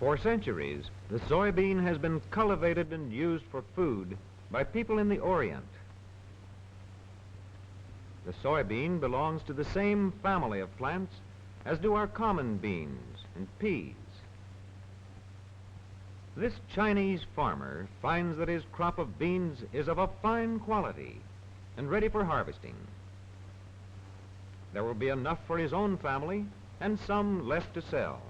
For centuries, the soybean has been cultivated and used for food by people in the Orient. The soybean belongs to the same family of plants as do our common beans and peas. This Chinese farmer finds that his crop of beans is of a fine quality and ready for harvesting. There will be enough for his own family and some left to sell.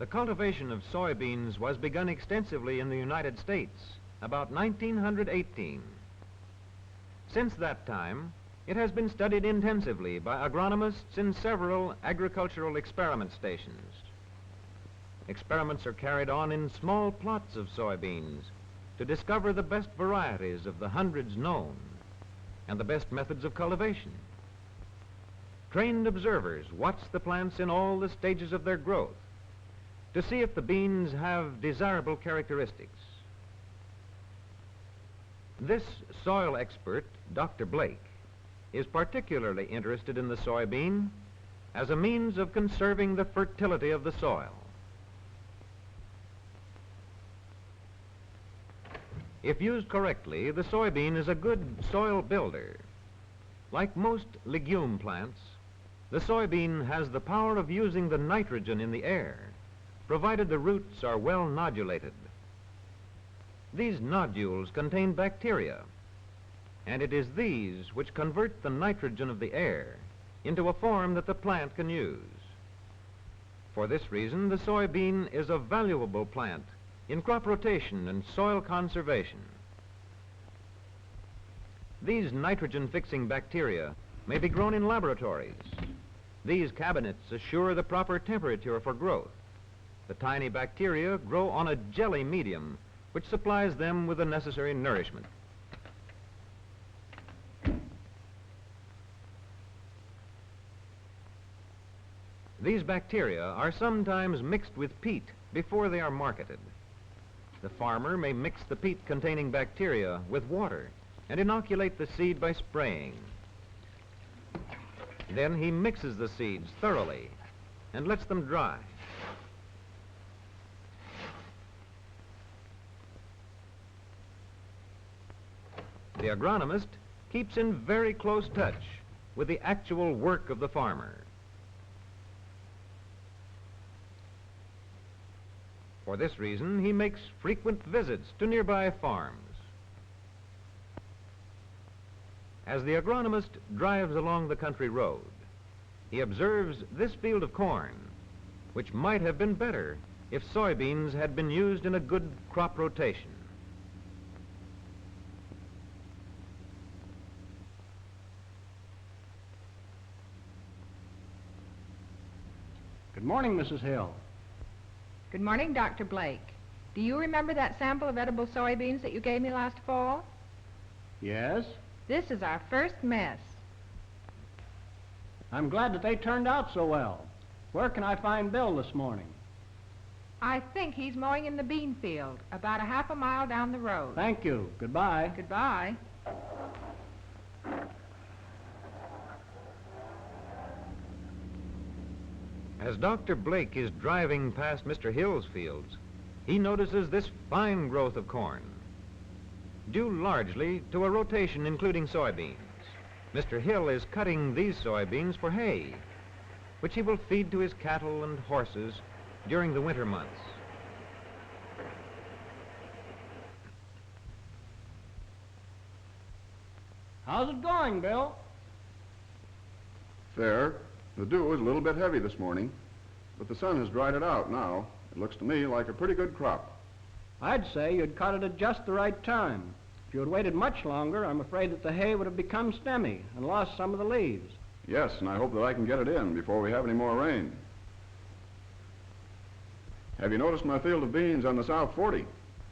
The cultivation of soybeans was begun extensively in the United States about 1918. Since that time, it has been studied intensively by agronomists in several agricultural experiment stations. Experiments are carried on in small plots of soybeans to discover the best varieties of the hundreds known and the best methods of cultivation. Trained observers watch the plants in all the stages of their growth to see if the beans have desirable characteristics. This soil expert, Dr. Blake, is particularly interested in the soybean as a means of conserving the fertility of the soil. If used correctly, the soybean is a good soil builder. Like most legume plants, the soybean has the power of using the nitrogen in the air, provided the roots are well nodulated. These nodules contain bacteria, and it is these which convert the nitrogen of the air into a form that the plant can use. For this reason, the soybean is a valuable plant in crop rotation and soil conservation. These nitrogen-fixing bacteria may be grown in laboratories. These cabinets assure the proper temperature for growth. The tiny bacteria grow on a jelly medium which supplies them with the necessary nourishment. These bacteria are sometimes mixed with peat before they are marketed. The farmer may mix the peat-containing bacteria with water and inoculate the seed by spraying. Then he mixes the seeds thoroughly and lets them dry. The agronomist keeps in very close touch with the actual work of the farmer. For this reason, he makes frequent visits to nearby farms. As the agronomist drives along the country road, he observes this field of corn, which might have been better if soybeans had been used in a good crop rotation. Good morning, Mrs. Hill. Good morning, Dr. Blake. Do you remember that sample of edible soybeans that you gave me last fall? Yes? This is our first mess. I'm glad that they turned out so well. Where can I find Bill this morning? I think he's mowing in the bean field, about a half a mile down the road. Thank you. Goodbye. Goodbye. As Dr. Blake is driving past Mr. Hill's fields, he notices this fine growth of corn, due largely to a rotation including soybeans. Mr. Hill is cutting these soybeans for hay, which he will feed to his cattle and horses during the winter months. How's it going, Bill? Fair. The dew is a little bit heavy this morning, but the sun has dried it out now. It looks to me like a pretty good crop. I'd say you'd cut it at just the right time. If you had waited much longer, I'm afraid that the hay would have become stemmy and lost some of the leaves. Yes, and I hope that I can get it in before we have any more rain. Have you noticed my field of beans on the South 40?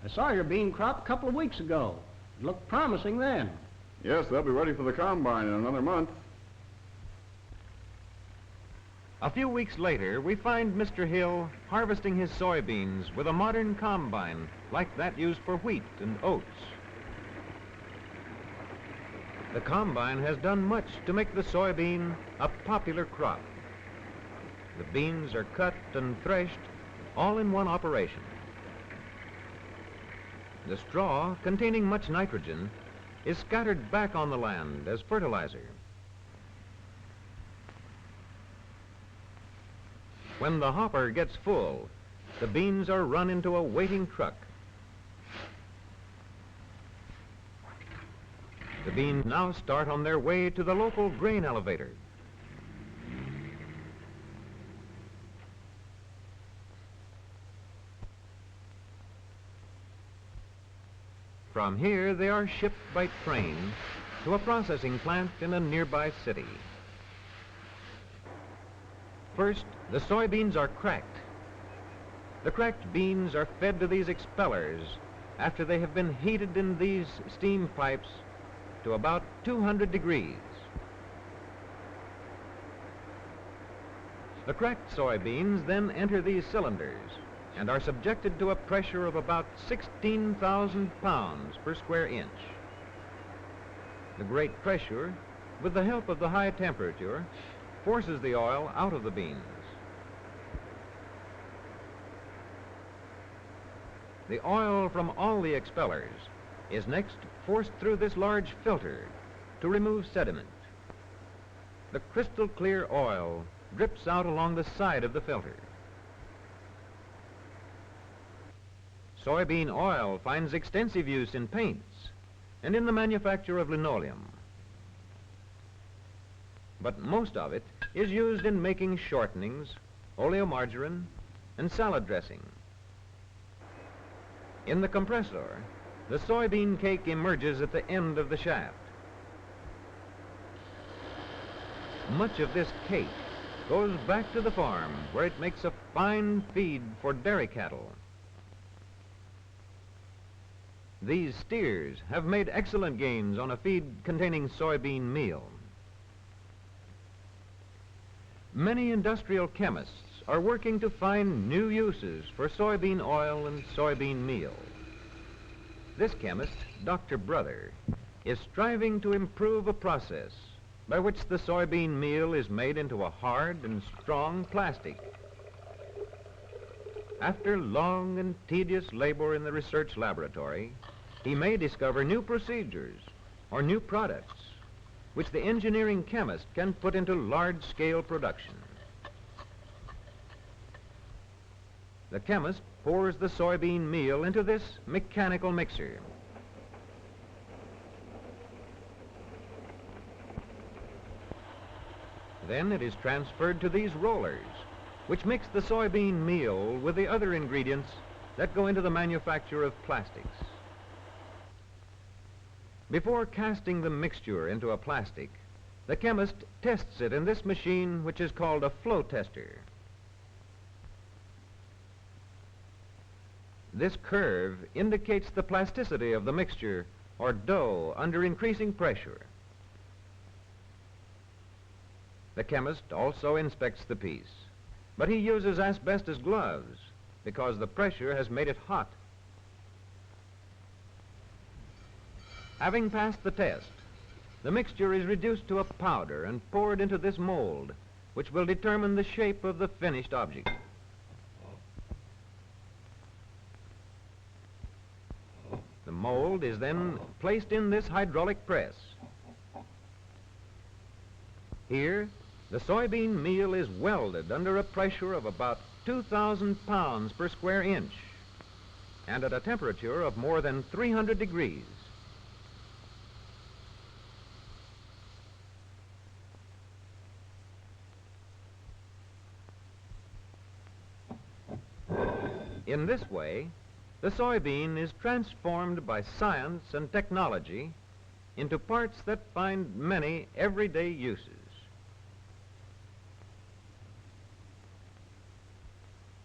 I saw your bean crop a couple of weeks ago. It looked promising then. Yes, they'll be ready for the combine in another month. A few weeks later, we find Mr. Hill harvesting his soybeans with a modern combine like that used for wheat and oats. The combine has done much to make the soybean a popular crop. The beans are cut and threshed all in one operation. The straw, containing much nitrogen, is scattered back on the land as fertilizer. When the hopper gets full, the beans are run into a waiting truck. The beans now start on their way to the local grain elevator. From here, they are shipped by train to a processing plant in a nearby city. First, the soybeans are cracked. The cracked beans are fed to these expellers after they have been heated in these steam pipes to about 200 degrees. The cracked soybeans then enter these cylinders and are subjected to a pressure of about 16,000 pounds per square inch. The great pressure, with the help of the high temperature, forces the oil out of the beans. The oil from all the expellers is next forced through this large filter to remove sediment. The crystal clear oil drips out along the side of the filter. Soybean oil finds extensive use in paints and in the manufacture of linoleum. But most of it is used in making shortenings, oleomargarine, and salad dressing. In the compressor, the soybean cake emerges at the end of the shaft. Much of this cake goes back to the farm where it makes a fine feed for dairy cattle. These steers have made excellent gains on a feed containing soybean meal. Many industrial chemists are working to find new uses for soybean oil and soybean meal. This chemist, Dr. Brother, is striving to improve a process by which the soybean meal is made into a hard and strong plastic. After long and tedious labor in the research laboratory, he may discover new procedures or new products which the engineering chemist can put into large-scale production. The chemist pours the soybean meal into this mechanical mixer. Then it is transferred to these rollers, which mix the soybean meal with the other ingredients that go into the manufacture of plastics. Before casting the mixture into a plastic, the chemist tests it in this machine, which is called a flow tester. This curve indicates the plasticity of the mixture or dough under increasing pressure. The chemist also inspects the piece, but he uses asbestos gloves because the pressure has made it hot. Having passed the test, the mixture is reduced to a powder and poured into this mold, which will determine the shape of the finished object. The mold is then placed in this hydraulic press. Here, the soybean meal is welded under a pressure of about 2,000 pounds per square inch and at a temperature of more than 300 degrees. In this way, the soybean is transformed by science and technology into parts that find many everyday uses.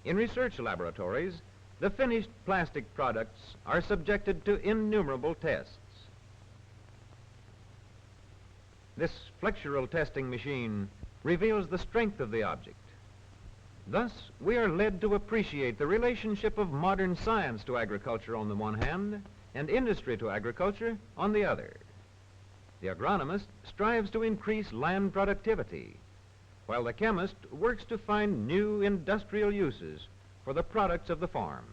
In research laboratories, the finished plastic products are subjected to innumerable tests. This flexural testing machine reveals the strength of the object. Thus, we are led to appreciate the relationship of modern science to agriculture on the one hand and industry to agriculture on the other. The agronomist strives to increase land productivity, while the chemist works to find new industrial uses for the products of the farm.